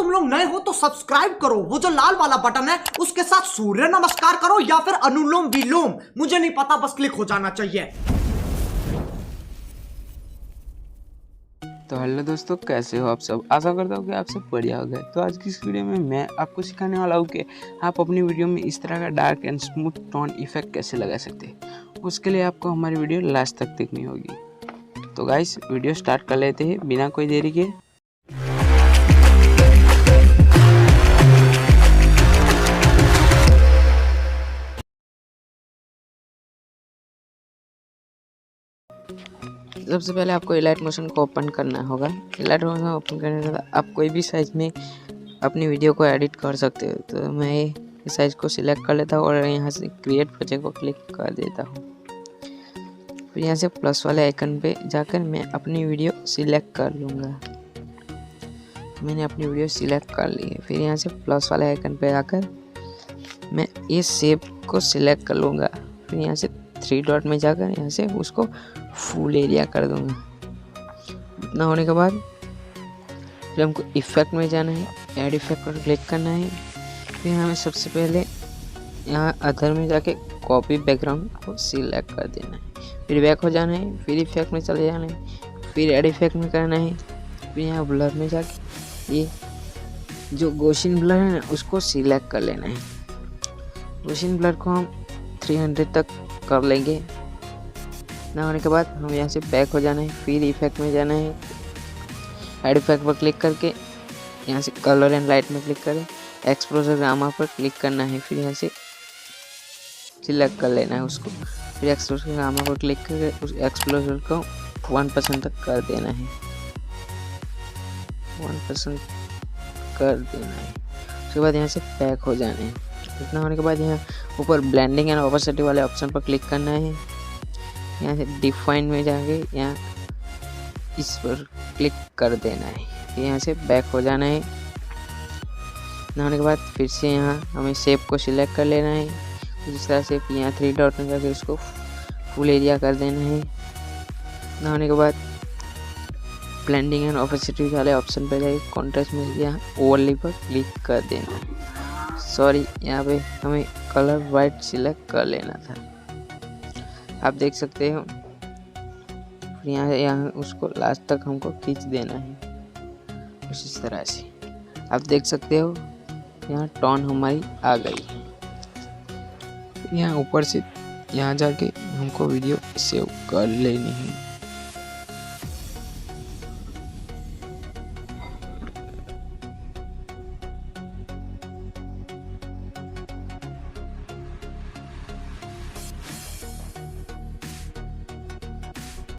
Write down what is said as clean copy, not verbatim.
तुम लोग नए हो तो सब्सक्राइब करो, वो जो लाल वाला बटन है उसके साथ सूर्य नमस्कार करो या फिर अनुलोम विलोम, मुझे नहीं पता, बस क्लिक हो जाना चाहिए। तो हेलो दोस्तों, कैसे हो आप सब। आशा करता हूँ कि आप सब बढ़िया हो गए। तो आज की इस वीडियो में मैं आपको सिखाने वाला हूँ कि आप अपनी वीडियो में इस तरह का dark and smooth tone effect कैसे लगा सकते हैं। उसके लिए आपको हमारी वीडियो लास्ट तक देखनी होगी। तो गाइस, वीडियो स्टार्ट कर लेते हैं बिना कोई देरी के। सबसे पहले आपको एलाइट मोशन को ओपन करना होगा। एलाइट मोशन ओपन करने के बाद आप कोई भी साइज में अपनी वीडियो को एडिट कर सकते हो। तो मैं इस साइज को सिलेक्ट कर लेता हूँ और यहाँ से क्रिएट प्रोजेक्ट को क्लिक कर देता हूँ। फिर यहाँ से प्लस वाले आइकन पे जाकर मैं अपनी वीडियो सिलेक्ट कर लूँगा। मैंने अपनी वीडियो सिलेक्ट कर ली है। फिर यहाँ से प्लस वाले आइकन पे जाकर मैं ये शेप को सिलेक्ट कर लूँगा। फिर यहाँ से 3 डॉट में जाकर यहाँ से उसको फुल एरिया कर दूँगा। इतना होने के बाद फिर हमको इफेक्ट में जाना है, ऐड इफेक्ट पर क्लिक करना है। फिर हमें सबसे पहले यहाँ अदर में जाके कॉपी बैकग्राउंड को सिलेक्ट कर देना है। फिर बैक हो जाना है, फिर इफेक्ट में चले जाना है, फिर ऐड इफेक्ट में करना है। फिर यहाँ ब्लर में जाके ये जो गॉसियन ब्लर है ना उसको सिलेक्ट कर लेना है। गॉसियन ब्लर को हम 300 तक कर लेंगे। ना होने के बाद हम यहाँ से बैक हो जाना है, फिर इफेक्ट में जाना है, ऐड इफेक्ट पर क्लिक करके यहाँ से कलर एंड लाइट में क्लिक करें, एक्सपोजर गामा पर क्लिक करना है। फिर यहाँ से सिलेक्ट कर लेना है उसको। फिर एक्सपोजर गामा पर क्लिक करके उस एक्सपोजर को 1% तक कर देना है, 1% कर देना है। उसके बाद यहाँ से बैक हो जाना है। इतना होने के बाद यहाँ ऊपर ब्लेंडिंग एंड ओपेसिटी वाले ऑप्शन पर क्लिक करना है। यहाँ से डिफाइन में जाके यहाँ इस पर क्लिक कर देना है। फिर यहाँ से बैक हो जाना है। इतना होने के बाद फिर से यहाँ हमें शेप को सिलेक्ट कर लेना है इस तरह से। फिर यहाँ 3 डॉट में जाके उसको फुल एरिया कर देना है। इतना होने के बाद ब्लेंडिंग एंड ओपेसिटी वाले ऑप्शन पर जाके कॉन्ट्रास्ट में यहाँ ओवरले पर क्लिक कर देना है। सॉरी, यहाँ पे हमें कलर वाइट सिलेक्ट कर लेना था, आप देख सकते हो। फिर यहाँ उसको लास्ट तक हमको खींच देना है इस तरह से। आप देख सकते हो यहाँ टोन हमारी आ गई है। यहाँ ऊपर से यहाँ जाके हमको वीडियो सेव कर लेनी है।